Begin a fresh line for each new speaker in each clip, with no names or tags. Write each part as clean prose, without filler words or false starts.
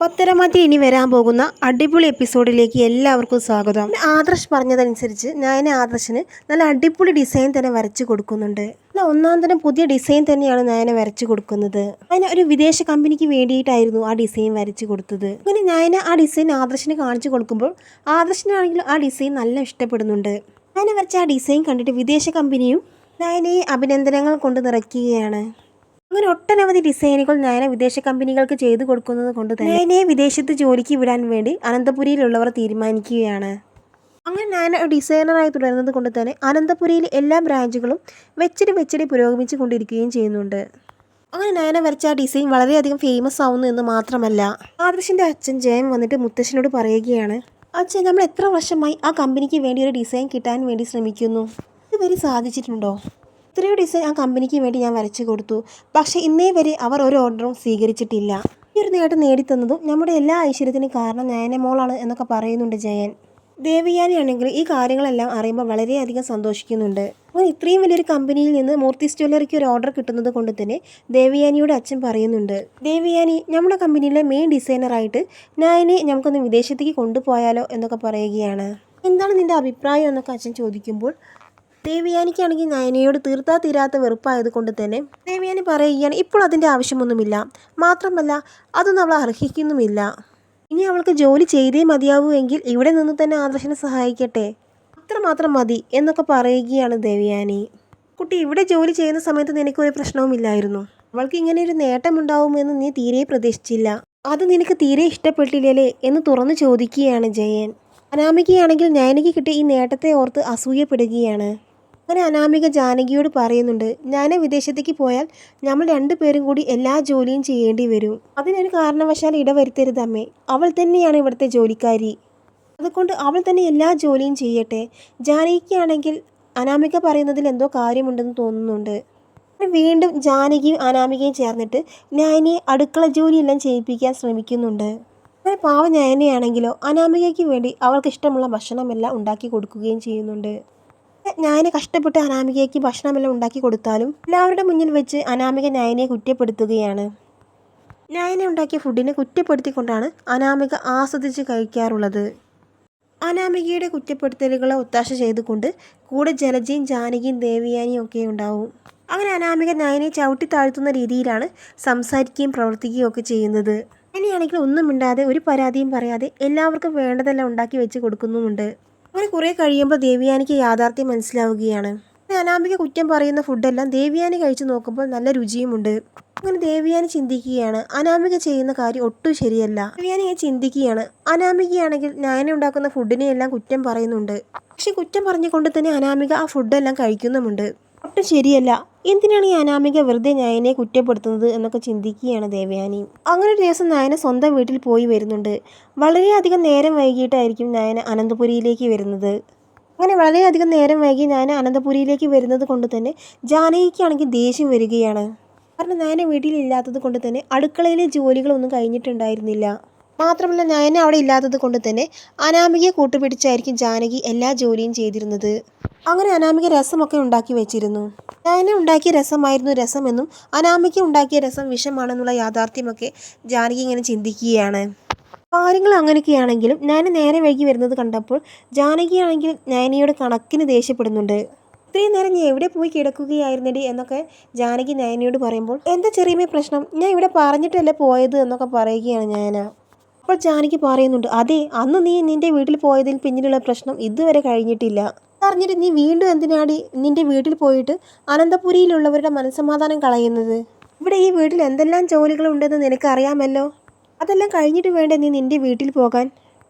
പത്തരമാറ്റി ഇനി വരാൻ പോകുന്ന അടിപൊളി എപ്പിസോഡിലേക്ക് എല്ലാവർക്കും സ്വാഗതം. ആദർശ് പറഞ്ഞതനുസരിച്ച് ഞാൻ ആദർശിന് നല്ല അടിപൊളി ഡിസൈൻ തന്നെ വരച്ചു കൊടുക്കുന്നുണ്ട്. ഒന്നാം തരം പുതിയ ഡിസൈൻ തന്നെയാണ് ഞാൻ വരച്ചു കൊടുക്കുന്നത്. ഞാൻ ഒരു വിദേശ കമ്പനിക്ക് വേണ്ടിയിട്ടായിരുന്നു ആ ഡിസൈൻ വരച്ചു കൊടുത്തത്. അങ്ങനെ ഞാൻ ആ ഡിസൈൻ ആദർശിന് കാണിച്ചു കൊടുക്കുമ്പോൾ ആദർശിനാണെങ്കിലും ആ ഡിസൈൻ നല്ല ഇഷ്ടപ്പെടുന്നുണ്ട്. ഞാൻ വരച്ച ആ ഡിസൈൻ കണ്ടിട്ട് വിദേശ കമ്പനിയും ഞാൻ അഭിനന്ദനങ്ങൾ കൊണ്ട് നിറയ്ക്കുകയാണ്. അങ്ങനെ ഒട്ടനവധി ഡിസൈനുകൾ ഞാൻ വിദേശ കമ്പനികൾക്ക് ചെയ്തു കൊടുക്കുന്നത് കൊണ്ട് തന്നെ ഞാനെ വിദേശത്ത് ജോലിക്ക് വിടാൻ വേണ്ടി അനന്തപുരിയിലുള്ളവർ തീരുമാനിക്കുകയാണ്. അങ്ങനെ ഞാൻ ഡിസൈനറായി തുടരുന്നത് കൊണ്ട് തന്നെ അനന്തപുരിയിലെ എല്ലാ ബ്രാഞ്ചുകളും വെച്ചടി പുരോഗമിച്ചു കൊണ്ടിരിക്കുകയും ചെയ്യുന്നുണ്ട്. അങ്ങനെ ഞാൻ വരച്ച ആ ഡിസൈൻ വളരെയധികം ഫേമസ് ആവുന്നു എന്ന് മാത്രമല്ല, ആദർശിൻ്റെ അച്ഛൻ ജയൻ വന്നിട്ട് മുത്തശ്ശനോട് പറയുകയാണ്, അച്ഛൻ നമ്മൾ എത്ര വർഷമായി ആ കമ്പനിക്ക് വേണ്ടി ഒരു ഡിസൈൻ കിട്ടാൻ വേണ്ടി ശ്രമിക്കുന്നു, ഇതുവരെ സാധിച്ചിട്ടുണ്ടോ? ഇത്രയോ ഡിസൈൻ ആ കമ്പനിക്ക് വേണ്ടി ഞാൻ വരച്ചു കൊടുത്തു, പക്ഷേ ഇന്നേ വരെ അവർ ഒരു ഓർഡറും സ്വീകരിച്ചിട്ടില്ല. ഈ ഒരു നേട്ടം നേടിത്തന്നതും നമ്മുടെ എല്ലാ ഐശ്വര്യത്തിനും കാരണം നയനമോളാണ് എന്നൊക്കെ പറയുന്നുണ്ട് ജയൻ. ദേവയാനിയാണെങ്കിൽ ഈ കാര്യങ്ങളെല്ലാം അറിയുമ്പോൾ വളരെയധികം സന്തോഷിക്കുന്നുണ്ട്. അങ്ങനെ ഇത്രയും വലിയൊരു കമ്പനിയിൽ നിന്ന് മൂർത്തിസ് ജ്വല്ലറിക്ക് ഒരു ഓർഡർ കിട്ടുന്നത് കൊണ്ട് തന്നെ ദേവയാനിയുടെ അച്ഛൻ പറയുന്നുണ്ട്, ദേവയാനി നമ്മുടെ കമ്പനിയിലെ മെയിൻ ഡിസൈനറായിട്ട് നയനെ നമുക്കൊന്ന് വിദേശത്തേക്ക് കൊണ്ടുപോയാലോ എന്നൊക്കെ പറയുകയാണ്. എന്താണ് നിൻ്റെ അഭിപ്രായം എന്നൊക്കെ അച്ഛൻ ചോദിക്കുമ്പോൾ ദേവയാനിക്കാണെങ്കിൽ നയനയോട് തീരാത്ത വെറുപ്പായത് കൊണ്ട് തന്നെ ദേവയാനി പറയുകയാണ്, ഇപ്പോൾ അതിൻ്റെ ആവശ്യമൊന്നുമില്ല, മാത്രമല്ല അതൊന്നും അവൾ അർഹിക്കുന്നുമില്ല. ഇനി അവൾക്ക് ജോലി ചെയ്തേ മതിയാവൂ എങ്കിൽ ഇവിടെ നിന്ന് തന്നെ ആദർശനെ സഹായിക്കട്ടെ, അത്രമാത്രം മതി എന്നൊക്കെ പറയുകയാണ് ദേവയാനി. കുട്ടി, ഇവിടെ ജോലി ചെയ്യുന്ന സമയത്ത് നിനക്കൊരു പ്രശ്നവുമില്ലായിരുന്നു. അവൾക്ക് ഇങ്ങനെ ഒരു നേട്ടമുണ്ടാവുമെന്ന് നീ തീരെ പ്രതീക്ഷിച്ചില്ല. അത് നിനക്ക് തീരെ ഇഷ്ടപ്പെട്ടില്ലേ എന്ന് തുറന്നു ചോദിക്കുകയാണ് ജയൻ. അനാമികയാണെങ്കിൽ നയനയ്ക്ക് കിട്ടിയ ഈ നേട്ടത്തെ ഓർത്ത് അസൂയപ്പെടുകയാണ്. അങ്ങനെ അനാമിക ജാനകിയോട് പറയുന്നുണ്ട്, ഞാൻ വിദേശത്തേക്ക് പോയാൽ നമ്മൾ രണ്ടുപേരും കൂടി എല്ലാ ജോലിയും ചെയ്യേണ്ടി വരും. അതിനൊരു കാരണവശാൽ ഇടവരുത്തരുത് അമ്മേ, അവൾ തന്നെയാണ് ഇവിടുത്തെ ജോലിക്കാരി, അതുകൊണ്ട് അവൾ തന്നെ എല്ലാ ജോലിയും ചെയ്യട്ടെ. ജാനകിക്കാണെങ്കിൽ അനാമിക പറയുന്നതിൽ എന്തോ കാര്യമുണ്ടെന്ന് തോന്നുന്നുണ്ട്. വീണ്ടും ജാനകിയും അനാമികയും ചേർന്നിട്ട് നയനെ അടുക്കള ജോലിയെല്ലാം ചെയ്യിപ്പിക്കാൻ ശ്രമിക്കുന്നുണ്ട്. അങ്ങനെ പാവ നയനയാണെങ്കിലോ അനാമികയ്ക്ക് വേണ്ടി അവൾക്ക് ഇഷ്ടമുള്ള ഭക്ഷണമെല്ലാം ഉണ്ടാക്കി കൊടുക്കുകയും ചെയ്യുന്നുണ്ട്. നയന കഷ്ടപ്പെട്ട് അനാമികയ്ക്ക് ഭക്ഷണമെല്ലാം ഉണ്ടാക്കി കൊടുത്താലും എല്ലാവരുടെ മുന്നിൽ വെച്ച് അനാമിക നയനയെ കുറ്റപ്പെടുത്തുകയാണ്. നയന ഉണ്ടാക്കിയ ഫുഡിനെ കുറ്റപ്പെടുത്തിക്കൊണ്ടാണ് അനാമിക ആസ്വദിച്ച് കഴിക്കാറുള്ളത്. അനാമികയുടെ കുറ്റപ്പെടുത്തലുകളെ ഒത്താശ ചെയ്തുകൊണ്ട് കൂടെ ജലജയും ജാനകിയും ദേവയാനിയും ഒക്കെ ഉണ്ടാവും. അങ്ങനെ അനാമിക നയനെ ചവിട്ടി താഴ്ത്തുന്ന രീതിയിലാണ് സംസാരിക്കുകയും പ്രവർത്തിക്കുകയും ഒക്കെ ചെയ്യുന്നത്. നയനയാണെങ്കിൽ ഒന്നും മിണ്ടാതെ ഒരു പരാതിയും പറയാതെ എല്ലാവർക്കും വേണ്ടതെല്ലാം ഉണ്ടാക്കി വെച്ച് കൊടുക്കുന്നുമുണ്ട്. അങ്ങനെ കുറേ കഴിയുമ്പോൾ ദേവയാനിക്ക് യാഥാർത്ഥ്യം മനസ്സിലാവുകയാണ്. അനാമിക കുറ്റം പറയുന്ന ഫുഡെല്ലാം ദേവയാനി കഴിച്ചു നോക്കുമ്പോൾ നല്ല രുചിയുമുണ്ട്. അങ്ങനെ ദേവയാനി ചിന്തിക്കുകയാണ്, അനാമിക ചെയ്യുന്ന കാര്യം ഒട്ടും ശരിയല്ല. ദേവയാനി ചിന്തിക്കുകയാണ്, അനാമികയാണെങ്കിൽ നയന ഉണ്ടാക്കുന്ന ഫുഡിനെയെല്ലാം കുറ്റം പറയുന്നുണ്ട്, പക്ഷെ കുറ്റം പറഞ്ഞുകൊണ്ട് തന്നെ അനാമിക ആ ഫുഡെല്ലാം കഴിക്കുന്നുമുണ്ട്. ഒട്ടും ശരിയല്ല, എന്തിനാണ് ഈ അനാമിക വെറുതെ നയനെ കുറ്റപ്പെടുത്തുന്നത് എന്നൊക്കെ ചിന്തിക്കുകയാണ് ദേവയാനി. അങ്ങനെ ഒരു ദിവസം നയന സ്വന്തം വീട്ടിൽ പോയി വരുന്നുണ്ട്. വളരെയധികം നേരം വൈകിട്ടായിരിക്കും നയന അനന്തപുരിയിലേക്ക് വരുന്നത്. അങ്ങനെ വളരെയധികം നേരം വൈകി നയന അനന്തപുരിയിലേക്ക് വരുന്നത് കൊണ്ട് തന്നെ ജാനകിക്കാണെങ്കിൽ ദേഷ്യം വരികയാണ്. കാരണം നയന വീട്ടിലില്ലാത്തത് കൊണ്ട് തന്നെ അടുക്കളയിലെ ജോലികളൊന്നും കഴിഞ്ഞിട്ടുണ്ടായിരുന്നില്ല. മാത്രമല്ല നയന അവിടെ ഇല്ലാത്തത് കൊണ്ട് തന്നെ അനാമികയെ കൂട്ടുപിടിച്ചായിരിക്കും ജാനകി എല്ലാ ജോലിയും ചെയ്തിരുന്നത്. അങ്ങനെ അനാമിക രസമൊക്കെ ഉണ്ടാക്കി വെച്ചിരുന്നു. നയന ഉണ്ടാക്കിയ രസമായിരുന്നു രസമെന്നും അനാമിക ഉണ്ടാക്കിയ രസം വിഷമാണെന്നുള്ള യാഥാർത്ഥ്യമൊക്കെ ജാനകി ഇങ്ങനെ ചിന്തിക്കുകയാണ്. കാര്യങ്ങൾ അങ്ങനെയൊക്കെയാണെങ്കിലും നയന നേരെ വൈകി വരുന്നത് കണ്ടപ്പോൾ ജാനകിയാണെങ്കിൽ നയനയോട് കണക്കിന് ദേഷ്യപ്പെടുന്നുണ്ട്. ഇത്രയും നേരം ഞാൻ എവിടെ പോയി കിടക്കുകയായിരുന്നടി എന്നൊക്കെ ജാനകി നയനയോട് പറയുമ്പോൾ, എന്താ ചെറിയ പ്രശ്നം, ഞാൻ ഇവിടെ പറഞ്ഞിട്ടല്ലേ പോയത് എന്നൊക്കെ പറയുകയാണ് നയന. അപ്പോൾ ജാനകി പറയുന്നുണ്ട്, അതെ, അന്ന് നീ നിൻ്റെ വീട്ടിൽ പോയതിൽ പിന്നിലുള്ള പ്രശ്നം ഇതുവരെ കഴിഞ്ഞിട്ടില്ല. പറഞ്ഞിട്ട് നീ വീണ്ടും എന്തിനാടി നിൻ്റെ വീട്ടിൽ പോയിട്ട് അനന്തപുരിയിലുള്ളവരുടെ മനസ്സമാധാനം കളയുന്നത്? ഇവിടെ ഈ വീട്ടിൽ എന്തെല്ലാം ജോലികളുണ്ടെന്ന് നിനക്കറിയാമല്ലോ. അതെല്ലാം കഴിഞ്ഞിട്ട് വേണ്ടേ നീ നിൻ്റെ വീട്ടിൽ പോകാൻ?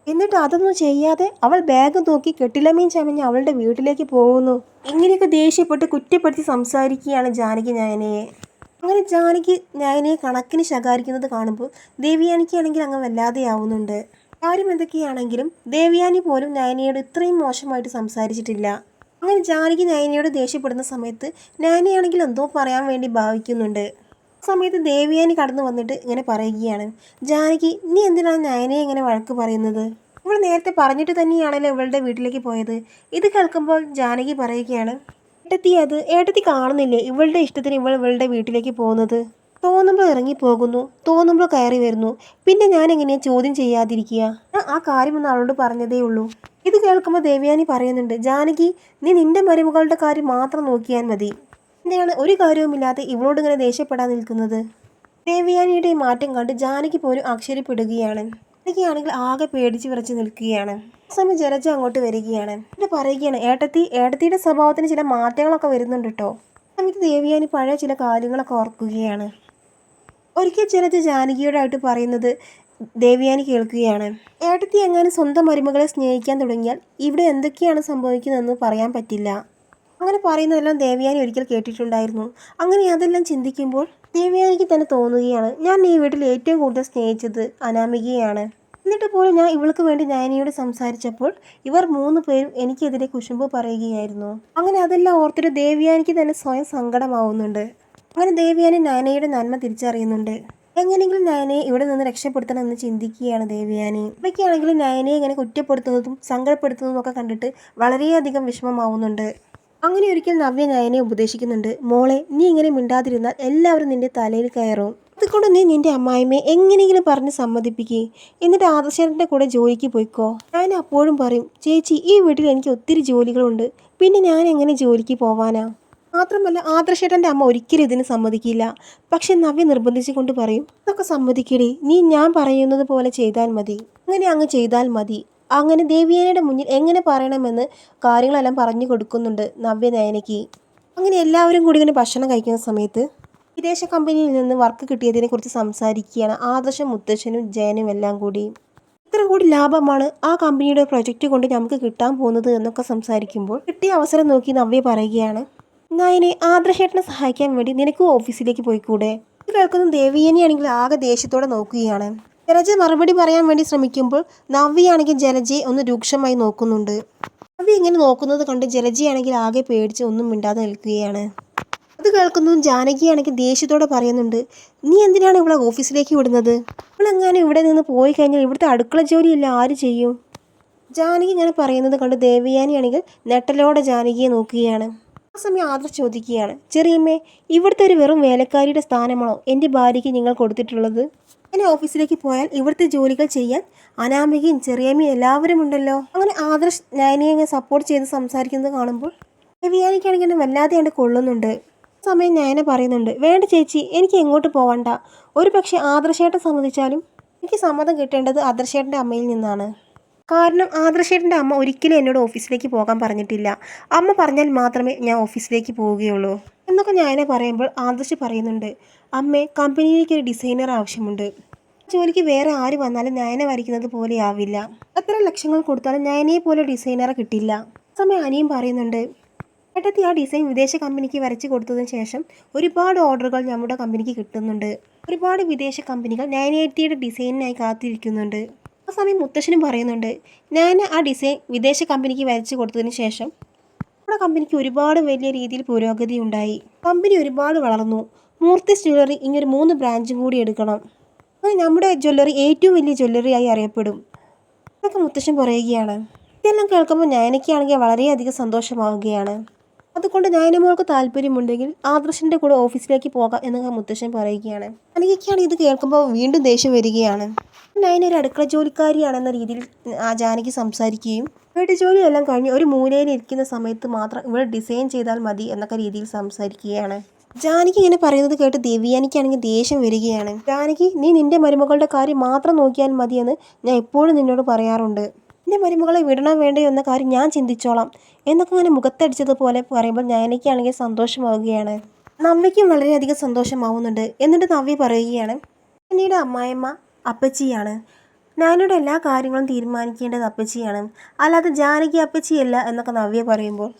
എന്നിട്ട് അതൊന്നും ചെയ്യാതെ അവൾ ബാഗ് നോക്കി കെട്ടിലമീൻ ചമഞ്ഞ് അവളുടെ വീട്ടിലേക്ക് പോകുന്നു. ഇങ്ങനെയൊക്കെ ദേഷ്യപ്പെട്ട് കുറ്റപ്പെടുത്തി സംസാരിക്കുകയാണ് ജാനകി നയനയെ. അങ്ങനെ ജാനകി നയനയെ കണക്കിന് ശകാരിക്കുന്നത് കാണുമ്പോൾ ദേവയാനിക്കാണെങ്കിൽ അങ്ങ് വല്ലാതെയാവുന്നുണ്ട്. കാര്യം എന്തൊക്കെയാണെങ്കിലും ദേവയാനി പോലും നയനയോട് ഇത്രയും മോശമായിട്ട് സംസാരിച്ചിട്ടില്ല. അങ്ങനെ ജാനകി നയനയോട് ദേഷ്യപ്പെടുന്ന സമയത്ത് നയനയാണെങ്കിൽ എന്തോ പറയാൻ വേണ്ടി ഭാവിക്കുന്നുണ്ട്. ആ സമയത്ത് ദേവയാനി കടന്നു വന്നിട്ട് ഇങ്ങനെ പറയുകയാണ്, ജാനകി, നീ എന്തിനാണ് നയനയെ ഇങ്ങനെ വഴക്ക് പറയുന്നത്? ഇവൾ നേരത്തെ പറഞ്ഞിട്ട് തന്നെയാണല്ലോ ഇവളുടെ വീട്ടിലേക്ക് പോയത്. ഇത് കേൾക്കുമ്പോൾ ജാനകി പറയുകയാണ്, ഏട്ടത്തി കാണുന്നില്ലേ ഇവളുടെ ഇഷ്ടത്തിന് ഇവളുടെ വീട്ടിലേക്ക് പോകുന്നത്? തോന്നുമ്പോൾ ഇറങ്ങിപ്പോകുന്നു, തോന്നുമ്പോൾ കയറി വരുന്നു. പിന്നെ ഞാൻ എങ്ങനെയാ ചോദ്യം ചെയ്യാതിരിക്കുക? ഞാൻ ആ കാര്യമൊന്നും അവളോട് പറഞ്ഞതേ ഉള്ളൂ. ഇത് കേൾക്കുമ്പോൾ ദേവയാനി പറയുന്നുണ്ട്, ജാനകി, നീ നിന്റെ മരുമകളുടെ കാര്യം മാത്രം നോക്കിയാൽ മതി. എന്തിനാണ് ഒരു കാര്യവുമില്ലാതെ ഇവളോട് ഇങ്ങനെ ദേഷ്യപ്പെടാൻ നിൽക്കുന്നത്? ദേവയാനിയുടെ മാറ്റം കണ്ട് ജാനകി പോലും ആശ്ചര്യപ്പെടുകയാണ്. ജാനകിയാണെങ്കിൽ ആകെ പേടിച്ച് വിറച്ച് നിൽക്കുകയാണ്. ആ സമയം ജലജ അങ്ങോട്ട് വരികയാണ്. എന്നിട്ട് പറയുകയാണ്, ഏട്ടത്തിയുടെ സ്വഭാവത്തിന് ചില മാറ്റങ്ങളൊക്കെ വരുന്നുണ്ട് കേട്ടോ. സമയത്ത് ദേവയാനി പഴയ ചില കാര്യങ്ങളൊക്കെ ഓർക്കുകയാണ്. ഒരിക്കൽ ജലജ ജാനകിയോടായിട്ട് പറയുന്നത് ദേവയാനി കേൾക്കുകയാണ്. ഏട്ടത്തി എങ്ങാനും സ്വന്തം മരുമകളെ സ്നേഹിക്കാൻ തുടങ്ങിയാൽ ഇവിടെ എന്തൊക്കെയാണ് സംഭവിക്കുന്നതെന്ന് പറയാൻ പറ്റില്ല. അങ്ങനെ പറയുന്നതെല്ലാം ദേവയാനി ഒരിക്കൽ കേട്ടിട്ടുണ്ടായിരുന്നു. അങ്ങനെ അതെല്ലാം ചിന്തിക്കുമ്പോൾ ദേവയാനിക്ക് തന്നെ തോന്നുകയാണ്, ഞാൻ ഈ വീട്ടിൽ ഏറ്റവും കൂടുതൽ സ്നേഹിച്ചത് അനാമികയാണ്. എന്നിട്ട് പോലും ഞാൻ ഇവൾക്ക് വേണ്ടി നയനയോട് സംസാരിച്ചപ്പോൾ ഇവർ 3 പേരും എനിക്കെതിരെ കുശുമ്പ് പറയുകയായിരുന്നു. അങ്ങനെ അതെല്ലാം ഓർത്തിട്ട് ദേവയാനിക്ക് തന്നെ സ്വയം സങ്കടമാവുന്നുണ്ട്. അങ്ങനെ ദേവയാനി നയനയുടെ നന്മ തിരിച്ചറിയുന്നുണ്ട്. എങ്ങനെയെങ്കിലും നയനയെ ഇവിടെ നിന്ന് രക്ഷപ്പെടുത്തണമെന്ന് ചിന്തിക്കുകയാണ് ദേവയാനി. ഇവയ്ക്കാണെങ്കിലും നയനയെ ഇങ്ങനെ കുറ്റപ്പെടുത്തുന്നതും സങ്കടപ്പെടുത്തുന്നതും ഒക്കെ കണ്ടിട്ട് വളരെയധികം വിഷമമാവുന്നുണ്ട്. അങ്ങനെ ഒരിക്കൽ നവ്യ നയനയെ ഉപദേശിക്കുന്നുണ്ട്, മോളെ, നീ ഇങ്ങനെ മിണ്ടാതിരുന്നാൽ എല്ലാവരും നിന്റെ തലയിൽ കയറും. അതുകൊണ്ട് നീ നിന്റെ അമ്മായിമ്മയെ എങ്ങനെയെങ്കിലും പറഞ്ഞ് സമ്മതിപ്പിക്കുക. എന്നിട്ട് ആദർശേട്ടൻ്റെ കൂടെ ജോലിക്ക് പോയിക്കോ. നയന അപ്പോഴും പറയും, ചേച്ചി, ഈ വീട്ടിൽ എനിക്ക് ഒത്തിരി ജോലികളുണ്ട്, പിന്നെ ഞാൻ എങ്ങനെ ജോലിക്ക് പോവാനാ? മാത്രമല്ല ആദർശേട്ടൻ്റെ അമ്മ ഒരിക്കലും ഇതിന് സമ്മതിക്കില്ല. പക്ഷെ നവ്യ നിർബന്ധിച്ചു കൊണ്ട് പറയും, അതൊക്കെ സമ്മതിക്കടി, നീ ഞാൻ പറയുന്നത് പോലെ ചെയ്താൽ മതി, അങ്ങനെ അങ്ങ് ചെയ്താൽ മതി. അങ്ങനെ ദേവയാനിയുടെ മുന്നിൽ എങ്ങനെ പറയണമെന്ന് കാര്യങ്ങളെല്ലാം പറഞ്ഞു കൊടുക്കുന്നുണ്ട് നവ്യ നയനയ്ക്ക്. അങ്ങനെ എല്ലാവരും കൂടി ഇങ്ങനെ ഭക്ഷണം കഴിക്കുന്ന സമയത്ത് വിദേശ കമ്പനിയിൽ നിന്ന് വർക്ക് കിട്ടിയതിനെ കുറിച്ച് സംസാരിക്കുകയാണ് ആദർശം, മുത്തശ്ശനും ജയനും എല്ലാം കൂടി. ഇത്ര കൂടി ലാഭമാണ് ആ കമ്പനിയുടെ പ്രൊജക്റ്റ് കൊണ്ട് നമുക്ക് കിട്ടാൻ പോകുന്നത് എന്നൊക്കെ സംസാരിക്കുമ്പോൾ കിട്ടിയ അവസരം നോക്കി നവ്യ പറയുകയാണ്, നയനെ, ആദർശേട്ടനെ സഹായിക്കാൻ വേണ്ടി നിനക്ക് ഓഫീസിലേക്ക് പോയിക്കൂടെ? ഇത് കേൾക്കുന്ന ദേവയാനിയാണെങ്കിൽ ആകെ ദേഷ്യത്തോടെ നോക്കുകയാണ്. ജലജ മറുപടി പറയാൻ വേണ്ടി ശ്രമിക്കുമ്പോൾ നവ്യയാണെങ്കിൽ ജലജയെ ഒന്ന് രൂക്ഷമായി നോക്കുന്നുണ്ട്. നവ്യ ഇങ്ങനെ നോക്കുന്നത് കണ്ട് ജലജയാണെങ്കിൽ ആകെ പേടിച്ച് ഒന്നും മിണ്ടാതെ നിൽക്കുകയാണ്. അത് കേൾക്കുന്നതും ജാനകിയാണെങ്കിൽ ദേഷ്യത്തോടെ പറയുന്നുണ്ട്, നീ എന്തിനാണ് ഇവിടെ ഓഫീസിലേക്ക് വിടുന്നത്? ഇവളെങ്ങാനും ഇവിടെ നിന്ന് പോയി കഴിഞ്ഞാൽ ഇവിടുത്തെ അടുക്കള ജോലിയല്ല ആര് ചെയ്യും? ജാനകി ഇങ്ങനെ പറയുന്നത് കണ്ട് ദേവയാനിയാണെങ്കിൽ നെട്ടലോടെ ജാനകിയെ നോക്കുകയാണ്. ആ സമയം ആദർശ് ചോദിക്കുകയാണ്, ചെറിയമ്മേ, ഇവിടുത്തെ ഒരു വെറും വേലക്കാരിയുടെ സ്ഥാനമാണോ എൻ്റെ ഭാര്യയ്ക്ക് നിങ്ങൾ കൊടുത്തിട്ടുള്ളത്? അങ്ങനെ ഓഫീസിലേക്ക് പോയാൽ ഇവിടുത്തെ ജോലികൾ ചെയ്യാൻ അനാമികയും ചെറിയമ്മയും എല്ലാവരും ഉണ്ടല്ലോ. അങ്ങനെ ആദർശ് നയനയെ സപ്പോർട്ട് ചെയ്ത് സംസാരിക്കുന്നത് കാണുമ്പോൾ ദേവയാനിക്കാണെങ്കിൽ വല്ലാതെയാണ്ട് കൊള്ളുന്നുണ്ട്. സമയം നയന പറയുന്നുണ്ട്, വേണ്ട ചേച്ചി, എനിക്ക് എങ്ങോട്ട് പോവണ്ട. ഒരു പക്ഷേ ആദർശേട്ടൻ സമ്മതിച്ചാലും എനിക്ക് സമ്മതം കിട്ടേണ്ടത് ആദർശേട്ടൻ്റെ അമ്മയിൽ നിന്നാണ്. കാരണം ആദർശേട്ടൻ്റെ അമ്മ ഒരിക്കലും എന്നോട് ഓഫീസിലേക്ക് പോകാൻ പറഞ്ഞിട്ടില്ല. അമ്മ പറഞ്ഞാൽ മാത്രമേ ഞാൻ ഓഫീസിലേക്ക് പോവുകയുള്ളൂ എന്നൊക്കെ നയന പറയുമ്പോൾ ആദർശ് പറയുന്നുണ്ട്, അമ്മേ, കമ്പനിയിലേക്ക് ഒരു ഡിസൈനർ ആവശ്യമുണ്ട്. ജോലിക്ക് വേറെ ആര് വന്നാലും നയന വരയ്ക്കുന്നത് പോലെ ആവില്ല. എത്ര ലക്ഷങ്ങൾ കൊടുത്താലും നയനയെ പോലെ ഡിസൈനറെ കിട്ടില്ല. സമയം അനിയും പറയുന്നുണ്ട്, ഏട്ടത്തി, ആ ഡിസൈൻ വിദേശ കമ്പനിക്ക് വരച്ച് കൊടുത്തതിന് ശേഷം ഒരുപാട് ഓർഡറുകൾ നമ്മുടെ കമ്പനിക്ക് കിട്ടുന്നുണ്ട്. ഒരുപാട് വിദേശ കമ്പനികൾ നയനേറ്റിയുടെ ഡിസൈനിനായി കാത്തിരിക്കുന്നുണ്ട്. ആ സമയം മുത്തശ്ശനും പറയുന്നുണ്ട്, നയന ആ ഡിസൈൻ വിദേശ കമ്പനിക്ക് വരച്ച് കൊടുത്തതിന് ശേഷം നമ്മുടെ കമ്പനിക്ക് ഒരുപാട് വലിയ രീതിയിൽ പുരോഗതി ഉണ്ടായി. കമ്പനി ഒരുപാട് വളർന്നു. മൂർത്തിസ് ജ്വല്ലറി ഇങ്ങനൊരു 3 ബ്രാഞ്ച് കൂടി എടുക്കണം. അങ്ങനെ നമ്മുടെ ജ്വല്ലറി ഏറ്റവും വലിയ ജ്വല്ലറിയായി അറിയപ്പെടും എന്നൊക്കെ മുത്തശ്ശൻ പറയുകയാണ്. ഇതെല്ലാം കേൾക്കുമ്പോൾ നയനയ്ക്കാണെങ്കിൽ വളരെയധികം സന്തോഷമാവുകയാണ്. അതുകൊണ്ട് നയനമോൾക്ക് താല്പര്യമുണ്ടെങ്കിൽ ആദർശിൻ്റെ കൂടെ ഓഫീസിലേക്ക് പോകാം എന്നൊക്കെ മുത്തശ്ശൻ പറയുകയാണ്. ജാനകിക്കാണ് ഇത് കേൾക്കുമ്പോൾ വീണ്ടും ദേഷ്യം വരികയാണ്. നയന ഒരു അടുക്കള ജോലിക്കാരിയാണെന്ന രീതിയിൽ ജാനകി സംസാരിക്കുകയും വീട്ടു ജോലിയെല്ലാം കഴിഞ്ഞ് ഒരു മൂലയിൽ ഇരിക്കുന്ന സമയത്ത് മാത്രം ഇവിടെ ഡിസൈൻ ചെയ്താൽ മതി എന്നൊക്കെ രീതിയിൽ സംസാരിക്കുകയാണ്. ജാനകി ഇങ്ങനെ പറയുന്നത് കേട്ട് ദേവയാനിക്കാണെങ്കിൽ ദേഷ്യം വരികയാണ്. ജാനകി, നീ നിന്റെ മരുമകളുടെ കാര്യം മാത്രം നോക്കിയാൽ മതിയെന്ന് ഞാൻ എപ്പോഴും നിന്നോട് പറയാറുണ്ട്. എൻ്റെ മരുമകളെ വിടണം വേണ്ടയോ എന്ന കാര്യം ഞാൻ ചിന്തിച്ചോളാം എന്നൊക്കെ ഇങ്ങനെ മുഖത്തടിച്ചതുപോലെ പറയുമ്പോൾ നയനയ്ക്കാണെങ്കിൽ സന്തോഷമാവുകയാണ്. നവ്യയ്ക്കും വളരെയധികം സന്തോഷമാവുന്നുണ്ട്. എന്നിട്ട് നവ്യ പറയുകയാണ്, പിന്നീട് അമ്മായിയമ്മ അപ്പച്ചിയാണ്. നയനയുടെ എല്ലാ കാര്യങ്ങളും തീരുമാനിക്കേണ്ടത് അപ്പച്ചിയാണ്, അല്ലാതെ ജാനകി അപ്പച്ചിയല്ല എന്നൊക്കെ നവ്യ പറയുമ്പോൾ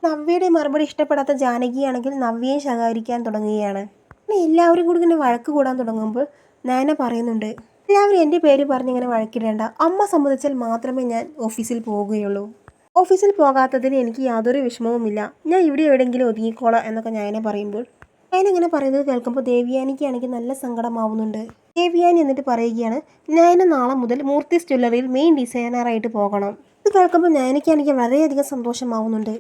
നവ്യയുടെ മറുപടി ഇഷ്ടപ്പെടാത്ത ജാനകിയാണെങ്കിൽ നവ്യയെ ശകാരിക്കാൻ തുടങ്ങുകയാണ്. പിന്നെ എല്ലാവരും കൂടി ഇങ്ങനെ വഴക്ക് കൂടാൻ തുടങ്ങുമ്പോൾ നയന പറയുന്നുണ്ട്, എല്ലാവരും എൻ്റെ പേര് പറഞ്ഞിങ്ങനെ വഴക്കിടേണ്ട. അമ്മ സമ്മതിച്ചാൽ മാത്രമേ ഞാൻ ഓഫീസിൽ പോവുകയുള്ളൂ. ഓഫീസിൽ പോകാത്തതിന് എനിക്ക് യാതൊരു വിഷമവുമില്ല. ഞാൻ ഇവിടെ എവിടെയെങ്കിലും ഒതുങ്ങിക്കോളാം എന്നൊക്കെ നയന പറയുമ്പോൾ നയന ഇങ്ങനെ പറയുന്നത് കേൾക്കുമ്പോൾ ദേവയാനിക്കാണെങ്കിൽ നല്ല സങ്കടമാവുന്നുണ്ട്. ദേവയാനി എന്നിട്ട് പറയുകയാണ്, നയന നാളെ മുതൽ മൂർത്തിസ് ജ്വല്ലറിയിൽ മെയിൻ ഡിസൈനറായിട്ട് പോകണം. ഇത് കേൾക്കുമ്പോൾ നയനയ്ക്കാണെങ്കിൽ വളരെയധികം സന്തോഷമാവുന്നുണ്ട്.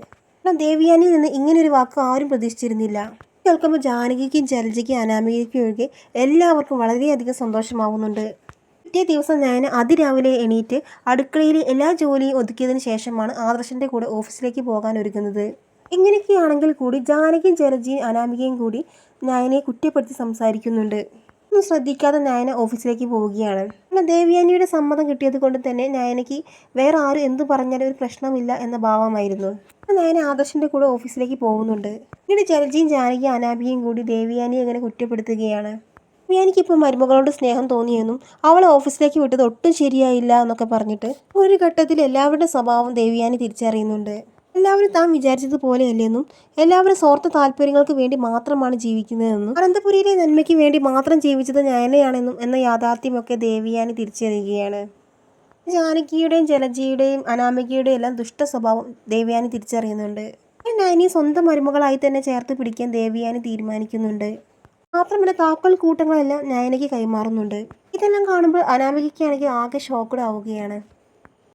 കാരണം ദേവയാനിയിൽ നിന്ന് ഇങ്ങനൊരു വാക്ക് ആരും പ്രതീക്ഷിച്ചിരുന്നില്ല. കേൾക്കുമ്പോൾ ജാനകിക്കും ജലജയ്ക്കും അനാമികയ്ക്കും ഒഴികെ എല്ലാവർക്കും വളരെയധികം സന്തോഷമാവുന്നുണ്ട്. പിറ്റേ ദിവസം ഞാൻ അതിരാവിലെ എണീറ്റ് അടുക്കളയിലെ എല്ലാ ജോലിയും ഒതുക്കിയതിന് ശേഷമാണ് ആദർശൻ്റെ കൂടെ ഓഫീസിലേക്ക് പോകാൻ ഒരുങ്ങുന്നത്. ഇങ്ങനെയൊക്കെയാണെങ്കിൽ കൂടി ജാനകിയും ജലജയും അനാമികയും കൂടി നയനെ കുറ്റപ്പെടുത്തി സംസാരിക്കുന്നുണ്ട്. ഒന്നും ശ്രദ്ധിക്കാതെ നയന ഓഫീസിലേക്ക് പോവുകയാണ്. എന്നാൽ ദേവയാനിയുടെ സമ്മതം കിട്ടിയത് കൊണ്ട് തന്നെ നയനയ്ക്ക് വേറെ ആരും എന്തു പറഞ്ഞാലും ഒരു പ്രശ്നമില്ല എന്ന ഭാവമായിരുന്നു. നയന ആദർശൻ്റെ കൂടെ ഓഫീസിലേക്ക് പോകുന്നുണ്ട്. പിന്നീട് ജലജയും ജാനകിയും അനാമികയും കൂടി ദേവയാനിയെ അങ്ങനെ കുറ്റപ്പെടുത്തുകയാണ്. എനിക്കിപ്പോൾ മരുമകളോട് സ്നേഹം തോന്നിയെന്നും അവളെ ഓഫീസിലേക്ക് വിട്ടത് ഒട്ടും ശരിയായില്ല എന്നൊക്കെ പറഞ്ഞിട്ട് ഒരു ഘട്ടത്തിൽ എല്ലാവരുടെ സ്വഭാവം ദേവയാനി തിരിച്ചറിയുന്നുണ്ട്. എല്ലാവരും താൻ വിചാരിച്ചതുപോലെയല്ലെന്നും എല്ലാവരും സ്വാർത്ഥ താല്പര്യങ്ങൾക്ക് വേണ്ടി മാത്രമാണ് ജീവിക്കുന്നതെന്നും അനന്തപുരിയിലെ നന്മയ്ക്ക് വേണ്ടി മാത്രം ജീവിച്ചത് നയനയാണെന്നും എന്ന യാഥാർത്ഥ്യമൊക്കെ ദേവയാനി തിരിച്ചറിയുകയാണ്. ജാനകിയുടെയും ജലജയുടെയും അനാമികയുടെയും എല്ലാം ദുഷ്ട സ്വഭാവം ദേവയാനി തിരിച്ചറിയുന്നുണ്ട്. നയനിയെ സ്വന്തം മരുമകളായി തന്നെ ചേർത്ത് പിടിക്കാൻ ദേവയാനി തീരുമാനിക്കുന്നുണ്ട്. മാത്രമല്ല താക്കോൽ കൂട്ടങ്ങളെല്ലാം നയനയ്ക്ക് കൈമാറുന്നുണ്ട്. ഇതെല്ലാം കാണുമ്പോൾ അനാമികയ്ക്കാണെങ്കിൽ ആകെ ഷോക്കഡ് ആവുകയാണ്.